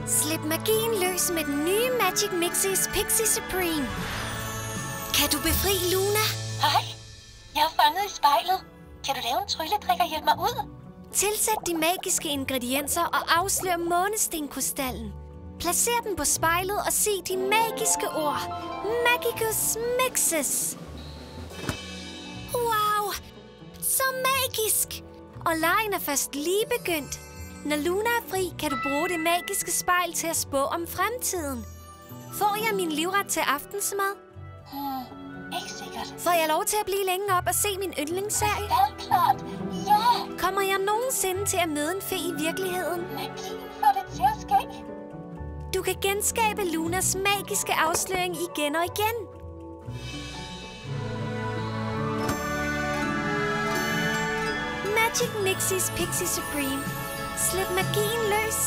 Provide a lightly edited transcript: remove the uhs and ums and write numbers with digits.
Slip magien løs med den nye Magic Mixies Pixie Supreme. Kan du befri Luna? Hej, jeg er fanget i spejlet. Kan du lave en trylledrik og hjælpe mig ud? Tilsæt de magiske ingredienser og afslør månestenkrystallen. Placer den på spejlet og sig de magiske ord. Magicus Mixes. Wow, så magisk! Og legen er først lige begyndt. Når Luna er fri, kan du bruge det magiske spejl til at spå om fremtiden. Får jeg min livret til aftensmad? Ikke sikkert. Får jeg lov til at blive længe op og se min yndlingsserie? Klart. Ja. Kommer jeg nogensinde til at møde en fe i virkeligheden? Magien får det til at ske. Du kan genskabe Lunas magiske afsløring igen og igen. Magic Mixies Pixie Supreme. Slip magien løs.